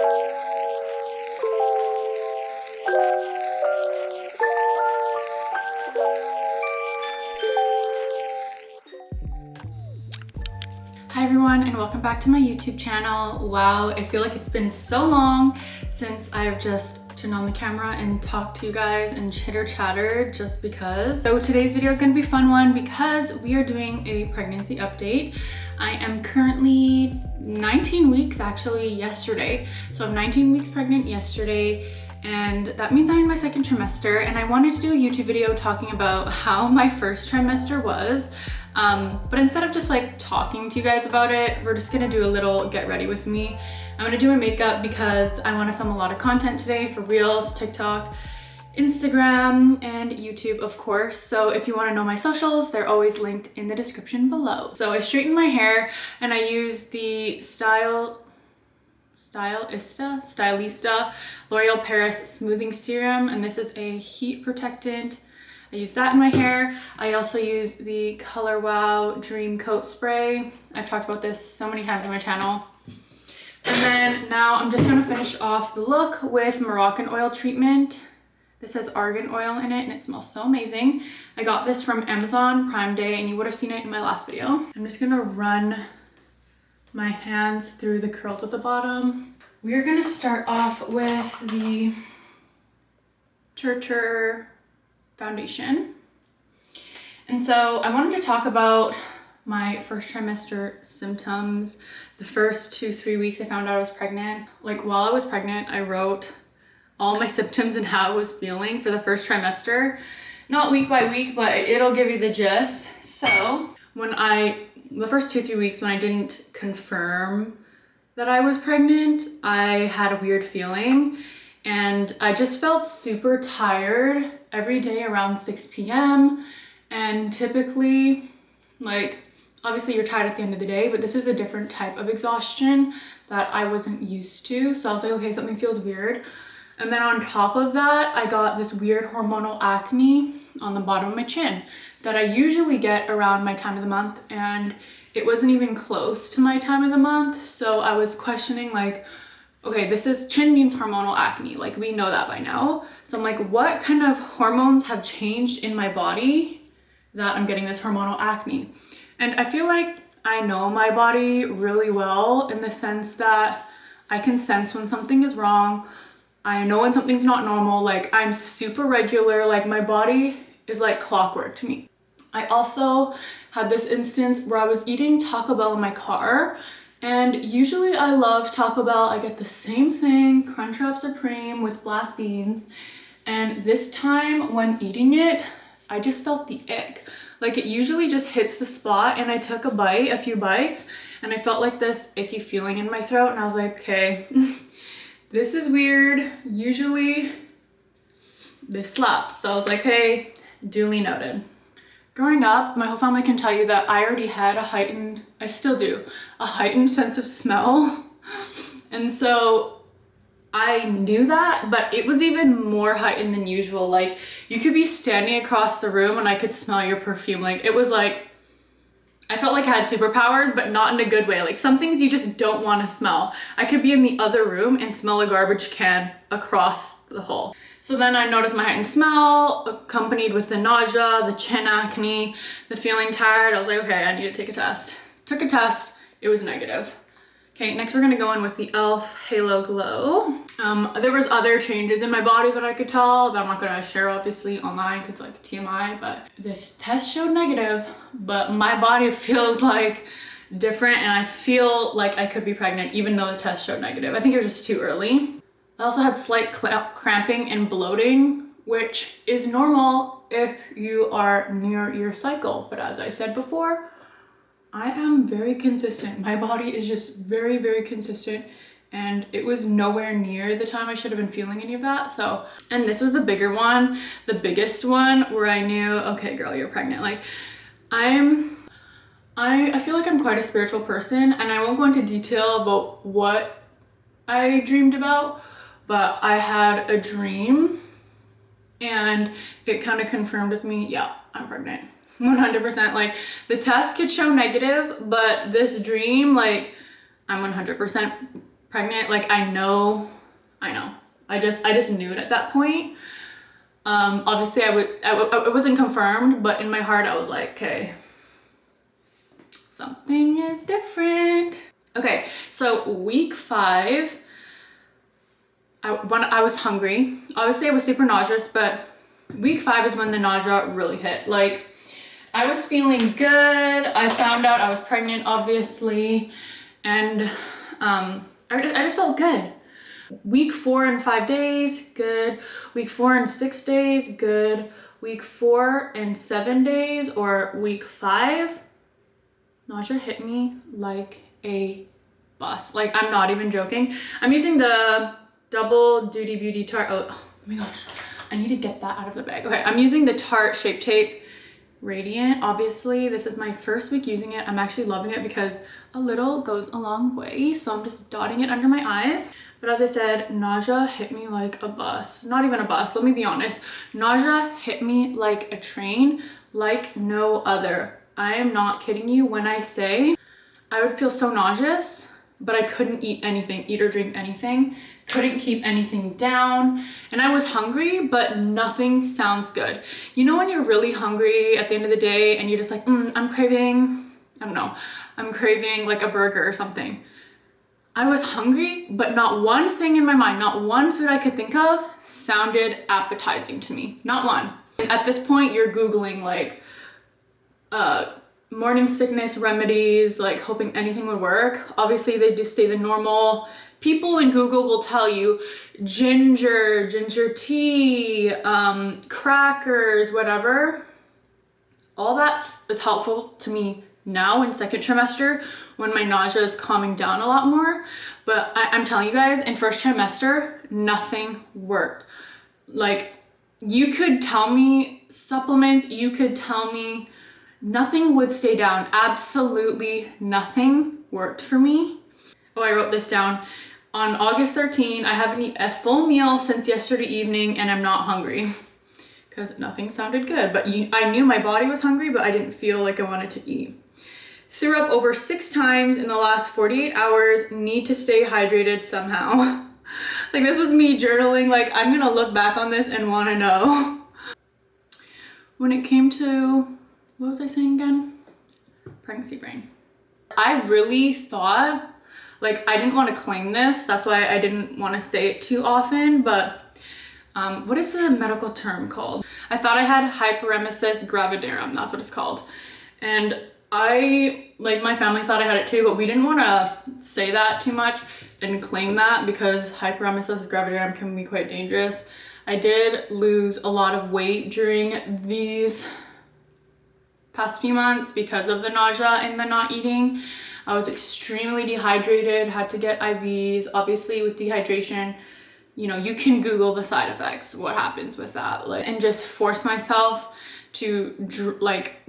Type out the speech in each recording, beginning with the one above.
Hi everyone, and welcome back to my YouTube channel. Wow, I feel like it's been so long since I've just turned on the camera and talked to you guys and chitter chatter just because. So today's video is going to be a fun one because we are doing a pregnancy update. I am currently 19 weeks actually yesterday. So I'm 19 weeks pregnant yesterday, and that means I'm in my second trimester, and I wanted to do a YouTube video talking about how my first trimester was. But instead of just like talking to you guys about it, we're just gonna do a little get ready with me. I'm gonna do my makeup because I wanna film a lot of content today for Reels, TikTok, Instagram, and YouTube, of course. So if you wanna know my socials, they're always linked in the description below. So I straightened my hair and I used the Stylista L'Oreal Paris Smoothing Serum, and this is a heat protectant. I use that in my hair. I also use the Color Wow Dream Coat Spray. I've talked about this so many times on my channel. And then now I'm just gonna finish off the look with Moroccan oil treatment. This has argan oil in it and it smells so amazing. I got this from Amazon Prime Day and you would have seen it in my last video. I'm just gonna run my hands through the curls at the bottom. We're gonna start off with the Turtur foundation. And so I wanted to talk about my first trimester symptoms. The first 2-3 weeks I found out I was pregnant. Like while I was pregnant, I wrote all my symptoms and how I was feeling for the first trimester. Not week by week, but it'll give you the gist. So the first 2-3 weeks when I didn't confirm that I was pregnant, I had a weird feeling and I just felt super tired every day around 6 p.m. And typically, like, obviously you're tired at the end of the day, but this was a different type of exhaustion that I wasn't used to. So I was like, okay, something feels weird. And then on top of that, I got this weird hormonal acne on the bottom of my chin that I usually get around my time of the month, and it wasn't even close to my time of the month. So I was questioning, like, okay, chin means hormonal acne, like we know that by now. So I'm like, what kind of hormones have changed in my body that I'm getting this hormonal acne? And I feel like I know my body really well in the sense that I can sense when something is wrong. I know when something's not normal. Like I'm super regular, like my body is like clockwork to me. I also had this instance where I was eating Taco Bell in my car. And usually I love Taco Bell. I get the same thing, Crunchwrap Supreme with black beans. And this time when eating it, I just felt the ick. Like it usually just hits the spot, and I took a few bites, and I felt like this icky feeling in my throat, and I was like, okay, this is weird. Usually this slaps. So I was like, hey, duly noted. Growing up, my whole family can tell you that I already had I still do, a heightened sense of smell. And so I knew that, but it was even more heightened than usual. Like you could be standing across the room and I could smell your perfume. Like it was like, I felt like I had superpowers, but not in a good way. Like some things you just don't want to smell. I could be in the other room and smell a garbage can across the hall. So then I noticed my heightened smell accompanied with the nausea, the chin acne, the feeling tired. I was like, okay, I need to take a test. Took a test, it was negative. Okay, next we're gonna go in with the e.l.f. Halo Glow. There was other changes in my body that I could tell that I'm not gonna share obviously online because it's like TMI, but this test showed negative, but my body feels like different and I feel like I could be pregnant even though the test showed negative. I think it was just too early. I also had slight cramping and bloating, which is normal if you are near your cycle. But as I said before, I am very consistent. My body is just very, very consistent. And it was nowhere near the time I should have been feeling any of that. So, and this was the bigger one, the biggest one where I knew, okay, girl, you're pregnant. Like I feel like I'm quite a spiritual person, and I won't go into detail about what I dreamed about, but I had a dream and it kind of confirmed with me, yeah, I'm pregnant. 100%. Like the test could show negative, but this dream, like I'm 100% pregnant. Like I know. I just knew it at that point. Obviously it wasn't confirmed, but in my heart I was like, okay, something is different. Okay, so week 5, when I was hungry. Obviously I was super nauseous, but week 5 is when the nausea really hit. Like I was feeling good. I found out I was pregnant, obviously, and I just felt good. Week 4 and 5 days, good. Week 4 and 6 days, good. Week 4 and 7 days, or week 5, nausea hit me like a bus. Like I'm not even joking. I'm using the Double Duty Beauty Tarte. Oh my gosh, I need to get that out of the bag. Okay, I'm using the Tarte Shape Tape Radiant. Obviously, this is my first week using it. I'm actually loving it because a little goes a long way. So I'm just dotting it under my eyes. But as I said, nausea hit me like a bus. Not even a bus, let me be honest. Nausea hit me like a train, like no other. I am not kidding you when I say I would feel so nauseous, but I couldn't eat anything, eat or drink anything. Couldn't keep anything down. And I was hungry, but nothing sounds good. You know when you're really hungry at the end of the day and you're just like, I'm craving, I don't know, I'm craving like a burger or something. I was hungry, but not one thing in my mind, not one food I could think of sounded appetizing to me. Not one. And at this point, you're Googling like morning sickness remedies, like hoping anything would work. Obviously, they just say the normal. People in Google will tell you ginger tea, crackers, whatever. All that is helpful to me now in second trimester when my nausea is calming down a lot more. But I'm telling you guys, in first trimester, nothing worked. Like you could tell me supplements, you could tell me nothing would stay down. Absolutely nothing worked for me. Oh, I wrote this down. On August 13, I haven't eaten a full meal since yesterday evening and I'm not hungry because nothing sounded good. But I knew my body was hungry, but I didn't feel like I wanted to eat. Threw up over 6 times in the last 48 hours. Need to stay hydrated somehow. Like this was me journaling. Like I'm gonna look back on this and wanna know. When it came to, what was I saying again? Pregnancy brain. I really thought, like I didn't want to claim this. That's why I didn't want to say it too often, but what is the medical term called? I thought I had hyperemesis gravidarum. That's what it's called. And my family thought I had it too, but we didn't want to say that too much and claim that because hyperemesis gravidarum can be quite dangerous. I did lose a lot of weight during these past few months because of the nausea and the not eating. I was extremely dehydrated, had to get IVs. Obviously with dehydration, you know, you can Google the side effects, what happens with that, like, and just force myself to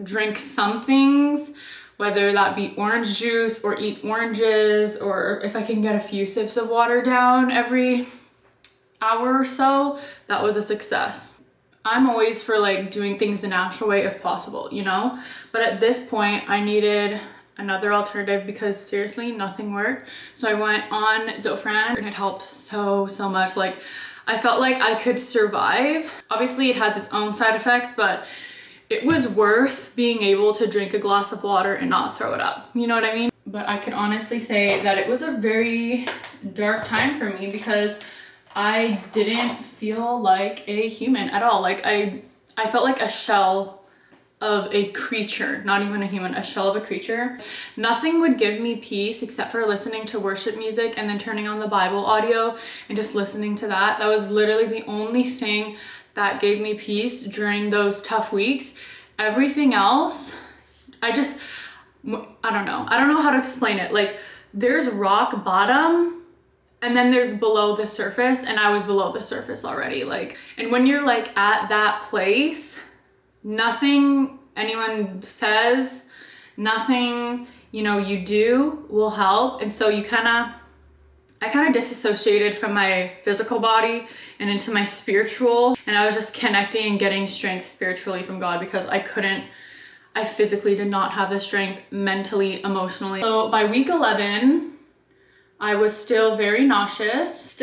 drink some things, whether that be orange juice or eat oranges, or if I can get a few sips of water down every hour or so, that was a success. I'm always for like doing things the natural way if possible, you know? But at this point, I needed another alternative because seriously, nothing worked. So I went on Zofran and it helped so much. Like I felt like I could survive. Obviously it has its own side effects, but it was worth being able to drink a glass of water and not throw it up. You know what I mean? But I can honestly say that it was a very dark time for me because I didn't feel like a human at all. Like I felt like a shell of a creature, not even a human, a shell of a creature. Nothing would give me peace except for listening to worship music and then turning on the Bible audio and just listening to that. That was literally the only thing that gave me peace during those tough weeks. Everything else, I don't know how to explain it. Like there's rock bottom and then there's below the surface, and I was below the surface already. Like, and when you're like at that place, nothing anyone says, nothing, you know, you do will help. And so I kind of disassociated from my physical body and into my spiritual, and I was just connecting and getting strength spiritually from God because I physically did not have the strength mentally, emotionally. So by week 11, I was still very nauseous,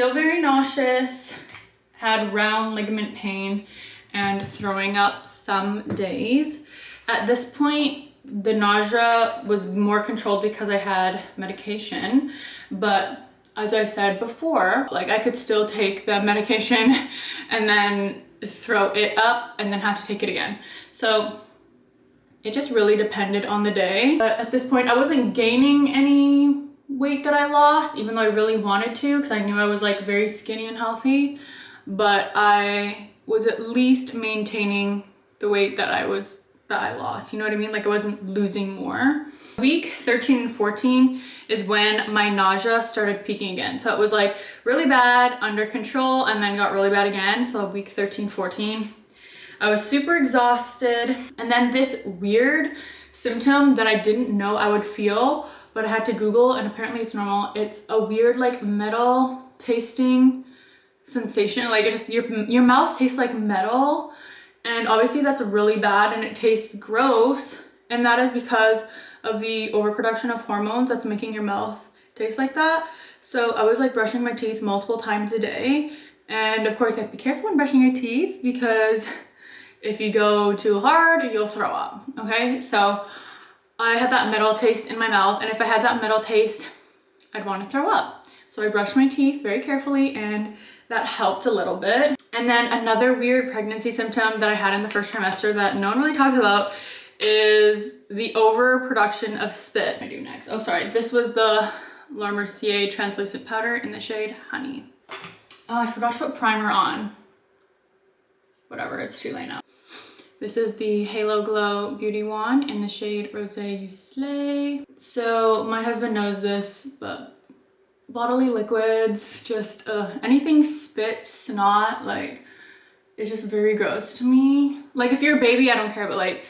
had round ligament pain and throwing up some days. At this point, the nausea was more controlled because I had medication, but as I said before, like I could still take the medication and then throw it up and then have to take it again. So it just really depended on the day. But at this point, I wasn't gaining any weight that I lost, even though I really wanted to, because I knew I was like very skinny and healthy, but I was at least maintaining the weight that I lost, you know what I mean? Like I wasn't losing more. Week 13 and 14 is when my nausea started peaking again. So it was like really bad, under control, and then got really bad again. So week 13, 14, I was super exhausted. And then this weird symptom that I didn't know I would feel, but I had to Google, and apparently it's normal. It's a weird like metal tasting sensation. Like it just, your mouth tastes like metal. And obviously that's really bad and it tastes gross. And that is because of the overproduction of hormones that's making your mouth taste like that. So I was like brushing my teeth multiple times a day. And of course, you have to be careful when brushing your teeth because if you go too hard, you'll throw up, okay? So I had that metal taste in my mouth, and if I had that metal taste, I'd want to throw up. So I brushed my teeth very carefully, and that helped a little bit. And then another weird pregnancy symptom that I had in the first trimester that no one really talks about is the overproduction of spit. What do I do next? Oh, sorry. This was the La Mercier translucent powder in the shade Honey. Oh, I forgot to put primer on. Whatever, it's too late now. This is the Halo Glow Beauty Wand in the shade Rosé You Slay. So my husband knows this, but bodily liquids, just anything spit, snot, like it's just very gross to me. Like if you're a baby, I don't care, but like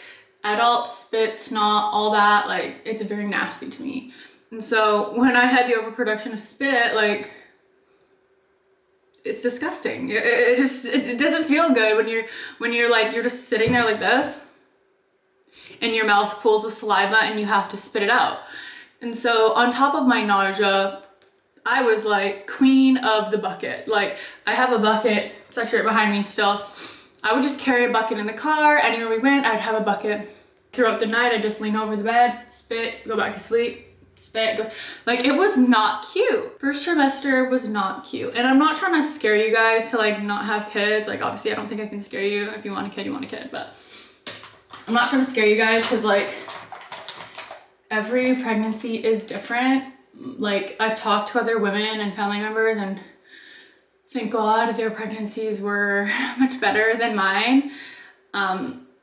adult spit, snot, all that, like it's very nasty to me. And so when I had the overproduction of spit, like it's disgusting. It doesn't feel good when you're like, you're just sitting there like this and your mouth pools with saliva and you have to spit it out. And so on top of my nausea, I was like queen of the bucket. Like I have a bucket, it's actually right behind me still. I would just carry a bucket in the car. Anywhere we went, I'd have a bucket. Throughout the night, I'd just lean over the bed, spit, go back to sleep. Like it was not cute. First trimester was not cute. And I'm not trying to scare you guys to like not have kids. Like obviously I don't think I can scare you. If you want a kid, you want a kid, but I'm not trying to scare you guys because like every pregnancy is different. Like I've talked to other women and family members and thank God their pregnancies were much better than mine.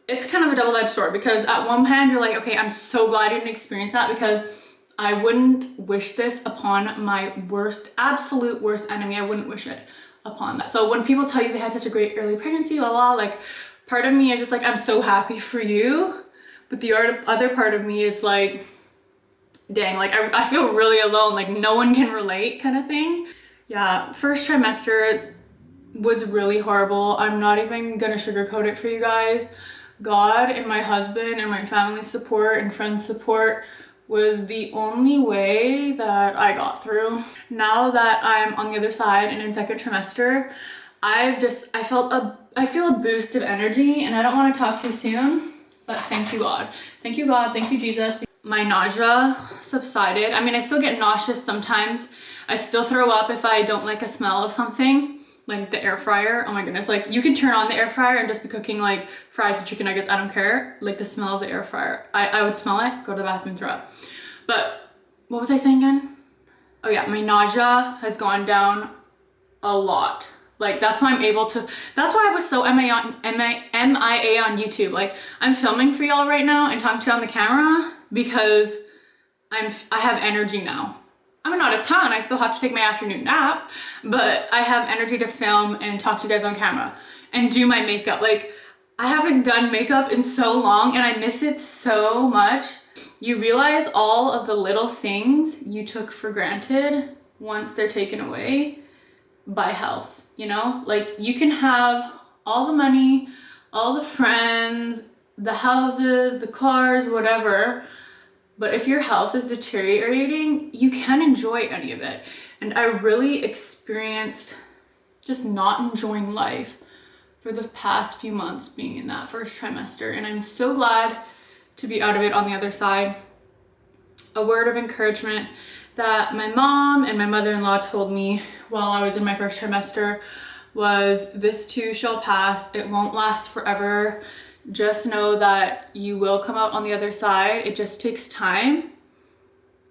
It's kind of a double-edged sword because at one hand you're like, okay, I'm so glad I didn't experience that because I wouldn't wish this upon my worst, absolute worst enemy. I wouldn't wish it upon that. So when people tell you they had such a great early pregnancy, like part of me is just like, I'm so happy for you. But the other part of me is like, dang, like I feel really alone, like no one can relate kind of thing. Yeah, first trimester was really horrible. I'm not even gonna sugarcoat it for you guys. God and my husband and my family support and friends support was the only way that I got through. Now that I'm on the other side and in second trimester, I feel a boost of energy, and I don't want to talk too soon, but thank you God. Thank you God, thank you Jesus. My nausea subsided. I mean, I still get nauseous sometimes. I still throw up if I don't like a smell of something. Like the air fryer, oh my goodness, like you can turn on the air fryer and just be cooking like fries or chicken nuggets, I don't care. Like the smell of the air fryer, I would smell it, go to the bathroom, throw up. But what was I saying again? Oh yeah, my nausea has gone down a lot. Like that's why I'm able to, that's why I was so MIA on YouTube. Like I'm filming for y'all right now and talking to you on the camera because I have energy now. I'm not a ton, I still have to take my afternoon nap, but I have energy to film and talk to you guys on camera and do my makeup. Like I haven't done makeup in so long and I miss it so much. You realize all of the little things you took for granted once they're taken away by health, you know? Like you can have all the money, all the friends, the houses, the cars, whatever, But if your health is deteriorating, you can enjoy any of it. And I really experienced just not enjoying life for the past few months being in that first trimester. And I'm so glad to be out of it on the other side. A word of encouragement that my mom and my mother-in-law told me while I was in my first trimester was, this too shall pass. It won't last forever. Just know that you will come out on the other side. It just takes time,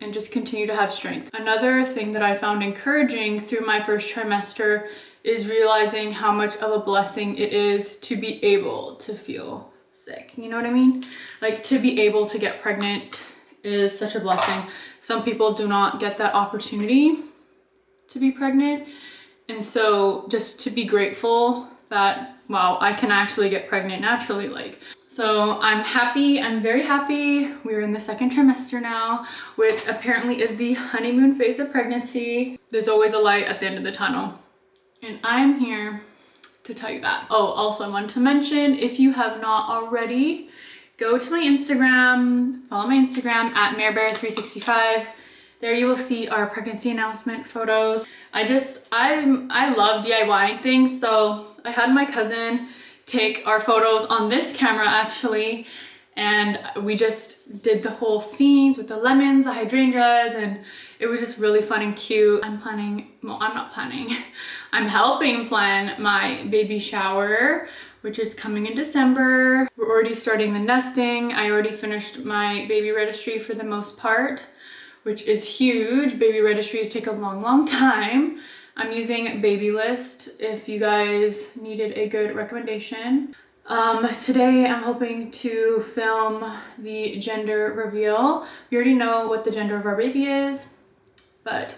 and just continue to have strength. Another thing that I found encouraging through my first trimester is realizing how much of a blessing it is to be able to feel sick. You know what I mean? Like, to be able to get pregnant is such a blessing. Some people do not get that opportunity to be pregnant. And so just to be grateful that, wow, I can actually get pregnant naturally. So I'm happy, I'm very happy. We're in the second trimester now, which apparently is the honeymoon phase of pregnancy. There's always a light at the end of the tunnel. And I'm here to tell you that. Oh, also I wanted to mention, if you have not already, go to my Instagram, follow my Instagram at marebear365. There you will see our pregnancy announcement photos. I love DIYing things, so I had my cousin take our photos on this camera actually, and we just did the whole scenes with the lemons, the hydrangeas, and it was just really fun and cute. I'm helping plan my baby shower, which is coming in December. We're already starting the nesting. I already finished my baby registry for the most part, which is huge. Baby registries take a long time. I'm using Babylist if you guys needed a good recommendation. Today I'm hoping to film the gender reveal. We already know what the gender of our baby is, but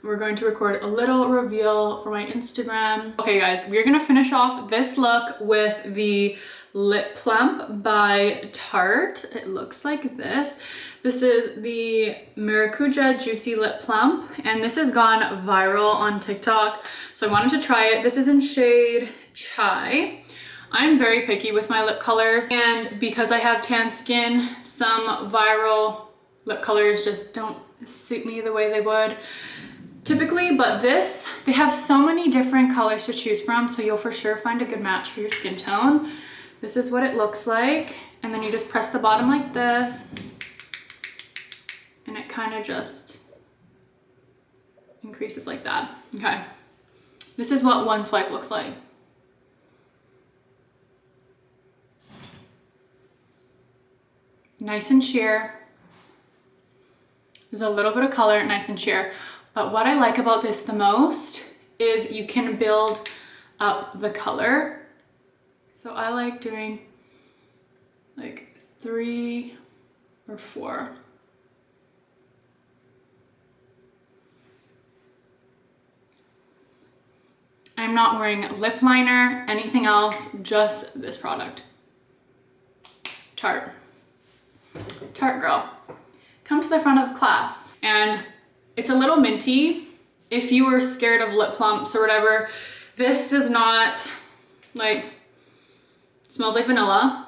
we're going to record a little reveal for my Instagram. Okay guys, we're gonna finish off this look with the lip plump by Tarte. It looks like this. This is the Maracuja Juicy Lip Plump, and this has gone viral on TikTok, so I wanted to try it. This is in shade Chai. I'm very picky with my lip colors, and because I have tan skin, some viral lip colors just don't suit me the way they would typically, but this, they have so many different colors to choose from, so you'll for sure find a good match for your skin tone. This is what it looks like, and then you just press the bottom like this, and it kind of just increases like that. Okay, this is what one swipe looks like. Nice and sheer. There's a little bit of color, nice and sheer. But what I like about this the most is you can build up the color. So I like doing like 3 or 4. I'm not wearing lip liner, anything else, just this product. Tarte. Tarte girl. Come to the front of class. And it's a little minty. If you were scared of lip plumps or whatever, this does not, like, it smells like vanilla.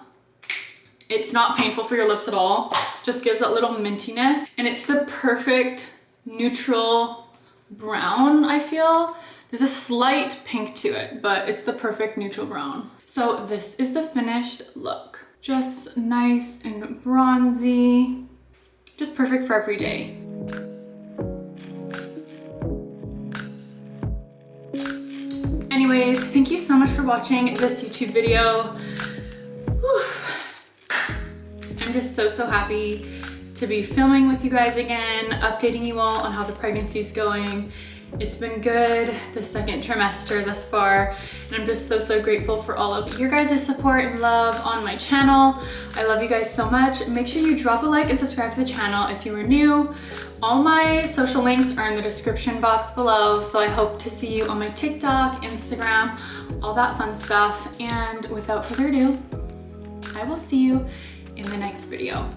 It's not painful for your lips at all. Just gives that little mintiness. And it's the perfect neutral brown, I feel. There's a slight pink to it, but it's the perfect neutral brown. So this is the finished look. Just nice and bronzy. Just perfect for every day. Anyways, thank you so much for watching this YouTube video. Whew. I'm just so happy to be filming with you guys again, updating you all on how the pregnancy is going. It's been good, the second trimester thus far, and I'm just so grateful for all of your guys' support and love on my channel. I love you guys so much. Make sure you drop a like and subscribe to the channel if you are new. All my social links are in the description box below, so I hope to see you on my TikTok, Instagram, all that fun stuff. And without further ado, I will see you in the next video.